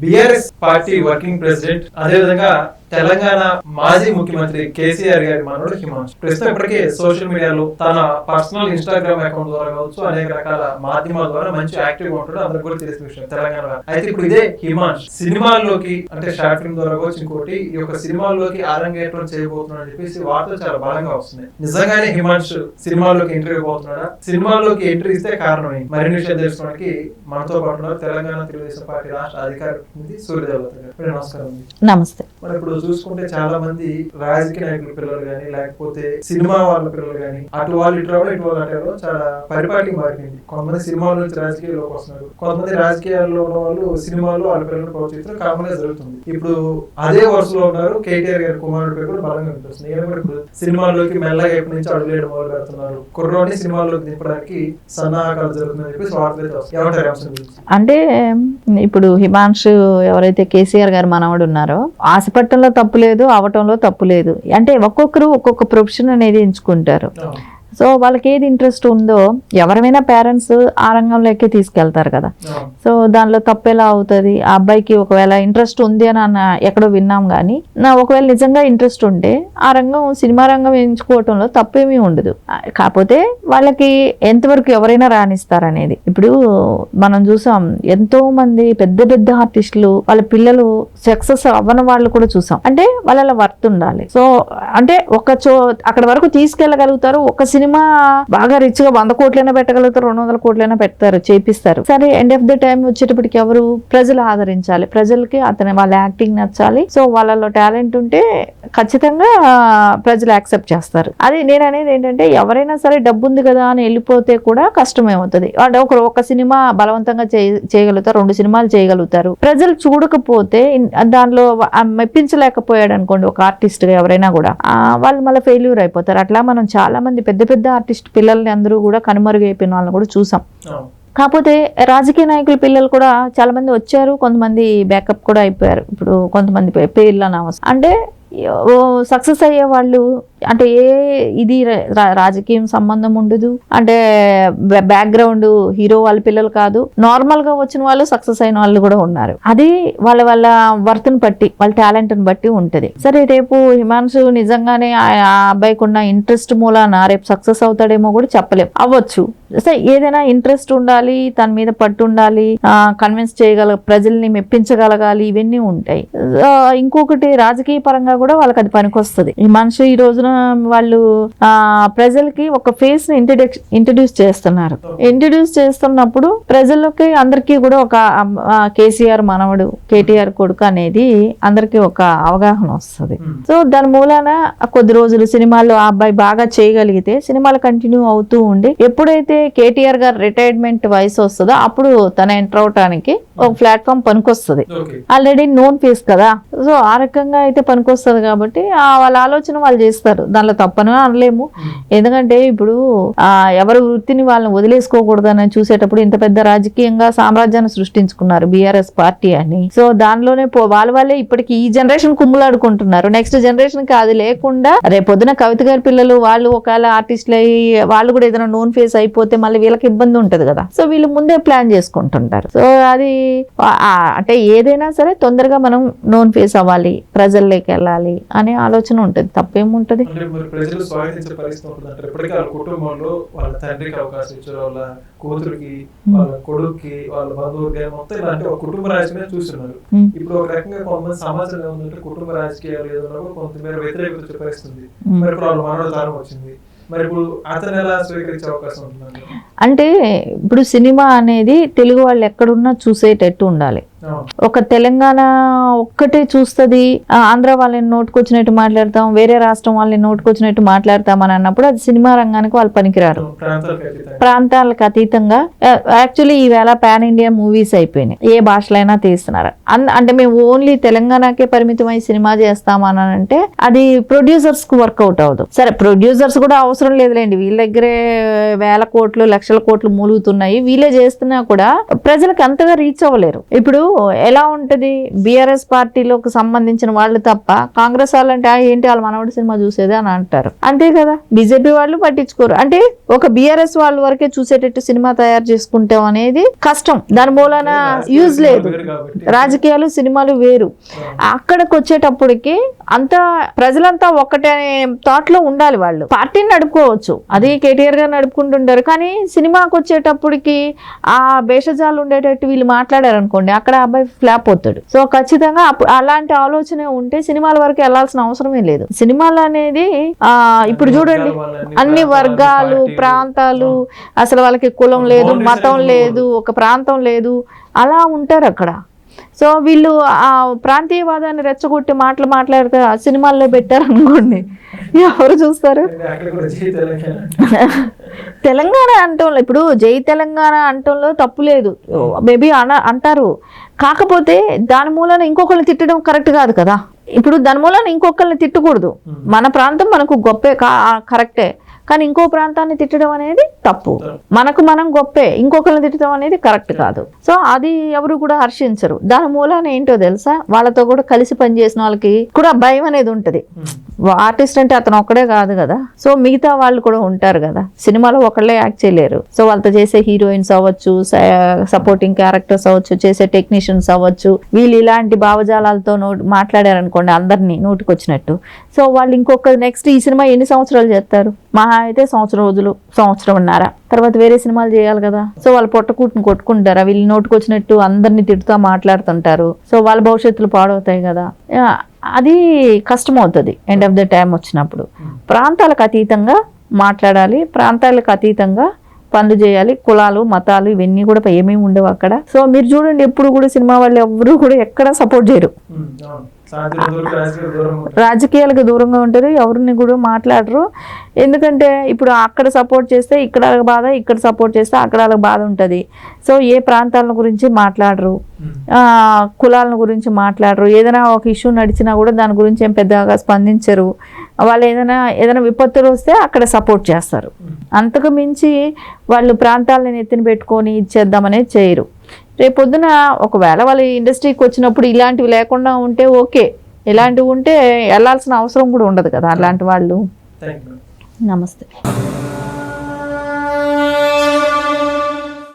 BRS party working president అదేవిధంగా తెలంగాణ మాజీ ముఖ్యమంత్రి కేసీఆర్ గారి మనోడు హిమాంశు ప్రస్తుతం ఇప్పటికే సోషల్ మీడియాలో తన పర్సనల్ ఇన్స్టాగ్రామ్ అకౌంట్ ద్వారా కావచ్చు అనేక రకాల మాధ్యమాల ద్వారా మంచి యాక్టివ్ గా ఉంటాడు. అందరికి కూడా తెలిసిన విషయం తెలంగాణ. అయితే ఇప్పుడు ఇదే హిమాంశు సినిమాల్లోకి అంటే షార్ట్ ఫిల్మ్ ద్వారా కావచ్చు ఇంకోటి ఈ యొక్క సినిమాల్లోకి అరంగేట్రం చేయబోతున్నాడు అని చెప్పేసి వార్తలు చాలా బలంగా వస్తున్నాయి. నిజంగానే హిమాంశు సినిమాల్లోకి ఎంట్రీ అయిపోతున్నాడా? సినిమాల్లోకి ఎంట్రీ ఇస్తే కారణం ఏంటి? మరిన్ని విషయాలు తెలుసుకోవడానికి మనతో పాటు ఉన్నారు తెలంగాణ తెలుగుదేశం పార్టీ రాష్ట్ర అధికారి సూర్యదేవత గారు. నమస్కారం. నమస్తే. మనం ఇప్పుడు చూసుకుంటే చాలా మంది రాజకీయ నాయకుల పిల్లలు గానీ లేకపోతే సినిమా వాళ్ళ పిల్లలు గానీ అటు వాళ్ళు ఇటు రావడం ఇటు వాళ్ళు అటు చాలా పరిపాటి మారింది. కొంతమంది సినిమాల నుంచి రాజకీయాల్లోకి వస్తున్నారు, కొంతమంది రాజకీయాల్లో ఉన్న వాళ్ళు సినిమాల్లో వాళ్ళ పిల్లలు ప్రోత్సహించడం కామన్ గా జరుగుతుంది. ఇప్పుడు అదే వరుసలో ఉన్నారు కేటీఆర్ గారి కుమారుడు పేరు కూడా బలంగా వినిపిస్తుంది. ఏమైనా ఇప్పుడు సినిమాల్లోకి మెల్లగా ఎప్పటి నుంచి అడుగులేయడం మొదలు పెడుతున్నారు, కుర్రోని సినిమాల్లోకి దింపడానికి సన్నాహకాలు జరుగుతుందని చెప్పేసి వార్తలు వస్తాయి. ఏమంటారు అంశం గురించి? అంటే ఇప్పుడు హిమాంశు ఎవరైతే కేసీఆర్ గారు మనవడు ఉన్నారో ఆశపట్టంలో తప్పు లేదు, అవటంలో తప్పు లేదు. అంటే ఒక్కొక్కరు ఒక్కొక్క ప్రొఫెషన్ అనేది ఎంచుకుంటారు. సో వాళ్ళకి ఏది ఇంట్రెస్ట్ ఉందో ఎవరైనా పేరెంట్స్ ఆ రంగంలోకి తీసుకెళ్తారు కదా. సో దానిలో తప్పు ఎలా అవుతుంది? ఆ అబ్బాయికి ఒకవేళ ఇంట్రెస్ట్ ఉంది అని ఎక్కడో విన్నాం, కానీ ఒకవేళ నిజంగా ఇంట్రెస్ట్ ఉంటే ఆ రంగం సినిమా రంగం ఎంచుకోవటంలో తప్పేమీ ఉండదు. కాకపోతే వాళ్ళకి ఎంతవరకు ఎవరైనా రాణిస్తారనేది. ఇప్పుడు మనం చూసాం ఎంతో మంది పెద్ద పెద్ద ఆర్టిస్టులు వాళ్ళ పిల్లలు సక్సెస్ అవ్వని వాళ్ళు కూడా చూసాం. అంటే వాళ్ళ వర్త్ ఉండాలి. సో అంటే అక్కడ వరకు తీసుకెళ్ళగలుగుతారు. ఒక సినిమా బాగా రిచ్ గా 100 కోట్లైనా పెట్టగలుగుతారు, 200 కోట్లైనా పెడతారు, చేపిస్తారు. సరే ఎండ్ ఆఫ్ ద టైం వచ్చేటప్పటికి ఎవరు? ప్రజలు ఆదరించాలి, ప్రజలకి వాళ్ళ యాక్టింగ్ నచ్చాలి. సో వాళ్ళలో టాలెంట్ ఉంటే ఖచ్చితంగా ప్రజలు యాక్సెప్ట్ చేస్తారు. అది నేను అనేది ఏంటంటే ఎవరైనా సరే డబ్బు ఉంది కదా అని వెళ్ళిపోతే కూడా కష్టమేమవుతుంది. అంటే ఒక సినిమా బలవంతంగా చేయగలుగుతారు, 2 సినిమాలు చేయగలుగుతారు. ప్రజలు చూడకపోతే దానిలో మెప్పించలేకపోయాడు అనుకోండి ఒక ఆర్టిస్ట్ గా ఎవరైనా కూడా వాళ్ళు మళ్ళీ ఫెయిల్యూర్ అయిపోతారు. అట్లా మనం చాలా మంది పెద్ద పెద్ద ఆర్టిస్ట్ పిల్లల్ని అందరూ కూడా కనుమరుగైపోయిన వాళ్ళని కూడా చూసాం. కాకపోతే రాజకీయ నాయకుల పిల్లలు కూడా చాలా మంది వచ్చారు, కొంతమంది బ్యాకప్ కూడా అయిపోయారు. ఇప్పుడు కొంతమంది పేర్లు అనవసరం. అంటే సక్సెస్ అయ్యే వాళ్ళు అంటే ఇది రాజకీయం సంబంధం ఉండదు, అంటే బ్యాక్గ్రౌండ్ హీరో వాళ్ళ పిల్లలు కాదు, నార్మల్ గా వచ్చిన వాళ్ళు సక్సెస్ అయిన వాళ్ళు కూడా ఉన్నారు. అది వాళ్ళ వర్త్ని బట్టి వాళ్ళ టాలెంట్ ని బట్టి ఉంటది. సరే రేపు హిమాంశు నిజంగానే ఆ అబ్బాయికి ఉన్న ఇంట్రెస్ట్ మూలాన రేపు సక్సెస్ అవుతాడేమో కూడా చెప్పలేం, అవ్వచ్చు. సరే ఏదైనా ఇంట్రెస్ట్ ఉండాలి, తన మీద పట్టు ఉండాలి, కన్విన్స్ ప్రజల్ని మెప్పించగలగాలి, ఇవన్నీ ఉంటాయి. ఇంకొకటి రాజకీయ పరంగా కూడా వాళ్ళకి అది పనికొస్తుంది. హిమాంశు ఈ రోజున వాళ్ళు ప్రజలకి ఒక ఫేస్ ని ఇంట్రడ్యూస్ చేస్తున్నారు. ఇంట్రడ్యూస్ చేస్తున్నప్పుడు ప్రజలకి అందరికీ కూడా ఒక కేసీఆర్ మనవడు కేటీఆర్ కొడుకు అనేది అందరికి ఒక అవగాహన వస్తుంది. సో దాని మూలాన కొద్ది రోజులు సినిమాల్లో ఆ అబ్బాయి బాగా చేయగలిగితే సినిమాలు కంటిన్యూ అవుతూ ఉండి ఎప్పుడైతే కేటీఆర్ గారు రిటైర్మెంట్ వయసు వస్తుందో అప్పుడు తన ఎంటర్ అవటానికి ఒక ప్లాట్ఫామ్ పనికొస్తుంది. ఆల్రెడీ నోన్ ఫేస్ కదా. సో ఆ రకంగా అయితే పనికొస్తుంది కాబట్టి వాళ్ళ ఆలోచన వాళ్ళు చేస్తారు. దానిలో తప్పను అనలేము. ఎందుకంటే ఇప్పుడు ఎవరి వృత్తిని వాళ్ళని వదిలేసుకోకూడదని చూసేటప్పుడు ఇంత పెద్ద రాజకీయంగా సామ్రాజ్యాన్ని సృష్టించుకున్నారు బీఆర్ఎస్ పార్టీ అని. సో దానిలోనే వాళ్ళే ఇప్పటికి ఈ జనరేషన్ కుమ్ములాడుకుంటున్నారు. నెక్స్ట్ జనరేషన్ కి అది లేకుండా రేపొద్దున కవిత గారి పిల్లలు వాళ్ళు ఒకవేళ ఆర్టిస్టులు అయ్యి వాళ్ళు కూడా ఏదైనా నోన్ ఫేస్ అయిపోతే మళ్ళీ వీళ్ళకి ఇబ్బంది ఉంటది కదా. సో వీళ్ళు ముందే ప్లాన్ చేసుకుంటుంటారు. సో అది అంటే ఏదైనా సరే తొందరగా మనం నోన్ ఫేస్ అవ్వాలి, ప్రజల్లోకి వెళ్ళాలి అనే ఆలోచన ఉంటది. తప్పేముంటది? ప్రజలు స్వాగతించే పరిస్థితి ఉంటుందంటారు. ఇప్పటికీ వాళ్ళ కుటుంబంలో వాళ్ళ తండ్రికి అవకాశం ఇచ్చారు, వాళ్ళ కూతురికి, వాళ్ళ కొడుక్కి, వాళ్ళ బంధువులకి మొత్తం ఇలాంటి ఒక కుటుంబ రాజకీయం చూస్తున్నారు. ఇప్పుడు ఒక రకంగా కొంతమంది సమాజంలో ఏముందంటే కుటుంబ రాజకీయాలు ఏదన్నా కొంతమేర వ్యతిరేకత వచ్చే పరిస్థితుంది. మరి ఇప్పుడు వాళ్ళ మనోడు తరం వచ్చింది, మరి ఇప్పుడు అతను ఎలా స్వీకరించే అవకాశం ఉంటుంది? అంటే ఇప్పుడు సినిమా అనేది తెలుగు వాళ్ళు ఎక్కడున్నా చూసేటట్టు ఉండాలి. ఒక తెలంగాణ ఒక్కటే చూస్తుంది, ఆంధ్ర వాళ్ళని నోటుకొచ్చినట్టు మాట్లాడతాం, వేరే రాష్ట్రం వాళ్ళని నోటుకొచ్చినట్టు మాట్లాడతాం అని అన్నప్పుడు అది సినిమా రంగానికి వాళ్ళు పనికిరారు. ప్రాంతాలకు అతీతంగా యాక్చువల్లీ ఈవేళ పాన్ ఇండియా మూవీస్ అయిపోయినాయి, ఏ భాషలైనా తీస్తున్నారు. అంటే మేము ఓన్లీ తెలంగాణకే పరిమితమై సినిమా చేస్తామని అంటే అది ప్రొడ్యూసర్స్ కు వర్కౌట్ అవ్వదు. సరే ప్రొడ్యూసర్స్ కూడా అవసరం లేదులేండి, వీళ్ళ దగ్గరే వేల కోట్లు లక్షల కోట్లు మూలుగుతున్నాయి, వీళ్ళే చేస్తున్నా కూడా ప్రజలకు అంతగా రీచ్ అవ్వలేరు. ఇప్పుడు ఎలా ఉంటది, బీఆర్ఎస్ పార్టీలోకి సంబంధించిన వాళ్ళు తప్ప కాంగ్రెస్ వాళ్ళు అంటే ఏంటి వాళ్ళ మనవడి సినిమా చూసేది అని అంటారు. అంతే కదా, బీజేపీ వాళ్ళు పట్టించుకోరు. అంటే ఒక బీఆర్ఎస్ వాళ్ళ వరకే చూసేటట్టు సినిమా తయారు చేసుకుంటాం అనేది కష్టం. దాని మూలన యూజ్ లేదు. రాజకీయాలు సినిమాలు వేరు. అక్కడికి వచ్చేటప్పటికి అంతా ప్రజలంతా ఒక్కటే థాట్ లో ఉండాలి. వాళ్ళు పార్టీని నడుపుకోవచ్చు, అది కేటీఆర్ గారు నడుపుకుంటుంటారు. కానీ సినిమాకి వచ్చేటప్పటికి ఆ భేషజాలు ఉండేటట్టు వీళ్ళు మాట్లాడారు అనుకోండి, అక్కడ అబ్బాయి ఫ్లాప్ అవుతాడు. సో ఖచ్చితంగా అలాంటి ఆలోచన ఉంటే సినిమాల వరకు వెళ్లాల్సిన అవసరమే లేదు. సినిమాలు అనేది ఇప్పుడు చూడండి, అన్ని వర్గాలు, ప్రాంతాలు, అసలు వాళ్ళకి కులం లేదు, మతం లేదు, ఒక ప్రాంతం లేదు, అలా ఉంటారు అక్కడ. సో వీళ్ళు ఆ ప్రాంతీయవాదాన్ని రెచ్చగొట్టి మాట్లాడితే సినిమాల్లో పెట్టారు అనుకోండి, ఎవరు చూస్తారు? తెలంగాణ అంటంలో, ఇప్పుడు జై తెలంగాణ అంటంలో తప్పు లేదు, మేబీ అంటారు. కాకపోతే దాని మూలన ఇంకొకరిని తిట్టడం కరెక్ట్ కాదు కదా. ఇప్పుడు దాని మూలన ఇంకొకరిని తిట్టకూడదు. మన ప్రాంతం మనకు గొప్పే, కరెక్టే. కానీ ఇంకో ప్రాంతాన్ని తిట్టడం అనేది తప్పు. మనకు మనం గొప్పే, ఇంకొకరిని తిట్టడం అనేది కరెక్ట్ కాదు. సో అది ఎవరు కూడా హర్షించరు. దాని మూలాన ఏంటో తెలుసా, వాళ్ళతో కూడా కలిసి పనిచేసిన వాళ్ళకి కూడా భయం అనేది ఉంటది. ఆర్టిస్ట్ అంటే అతను ఒక్కడే కాదు కదా, సో మిగతా వాళ్ళు కూడా ఉంటారు కదా. సినిమాలో ఒకళ్ళే యాక్ట్ చేయలేరు. సో వాళ్ళతో చేసే హీరోయిన్స్ అవ్వచ్చు, సపోర్టింగ్ క్యారెక్టర్స్ అవ్వచ్చు, చేసే టెక్నీషియన్స్ అవ్వచ్చు, వీళ్ళు ఇలాంటి భావజాలాలతో మాట్లాడారనుకోండి అందరినీ నోటికొచ్చినట్టు, సో వాళ్ళు ఇంకొక నెక్స్ట్ ఈ సినిమా ఎన్ని సంవత్సరాలు చేస్తారు? మహా అయితే సంవత్సరం రోజులు, సంవత్సరంన్నర, తర్వాత వేరే సినిమాలు చేయాలి కదా. సో వాళ్ళు పొట్టకూటును కొట్టుకుంటారా? వీళ్ళు నోటుకొచ్చినట్టు అందరినీ తిడుతూ మాట్లాడుతుంటారు. సో వాళ్ళ భవిష్యత్తులు పాడవుతాయి కదా. అది కష్టం అవుతుంది ఎండ్ ఆఫ్ ద టైం వచ్చినప్పుడు. ప్రాంతాలకు అతీతంగా మాట్లాడాలి, ప్రాంతాలకు అతీతంగా పనులు చేయాలి. కులాలు, మతాలు ఇవన్నీ కూడా ఏమేమి ఉండవు అక్కడ. సో మీరు చూడండి, ఎప్పుడు కూడా సినిమా వాళ్ళు ఎవరు కూడా ఎక్కడ సపోర్ట్ చేయరు, రాజకీయాలకు దూరంగా ఉంటారు, ఎవరిని కూడా మాట్లాడరు. ఎందుకంటే ఇప్పుడు అక్కడ సపోర్ట్ చేస్తే ఇక్కడ బాధ, ఇక్కడ సపోర్ట్ చేస్తే అక్కడ బాధ ఉంటుంది. సో ఏ ప్రాంతాల గురించి మాట్లాడరు, కులాల గురించి మాట్లాడరు. ఏదైనా ఒక ఇష్యూ నడిచినా కూడా దాని గురించి ఏం పెద్దగా స్పందించరు. వాళ్ళు ఏదైనా విపత్తులు వస్తే అక్కడ సపోర్ట్ చేస్తారు. అంతకు మించి వాళ్ళు ప్రాంతాలను ఎత్తిన పెట్టుకొని ఇచ్చేద్దామనేది చేయరు. రేపొద్దున ఒకవేళ వాళ్ళ ఇండస్ట్రీకి వచ్చినప్పుడు ఇలాంటివి లేకుండా ఉంటే ఓకే, ఇలాంటివి ఉంటే వెళ్ళాల్సిన అవసరం కూడా ఉండదు కదా అలాంటి వాళ్ళు. నమస్తే.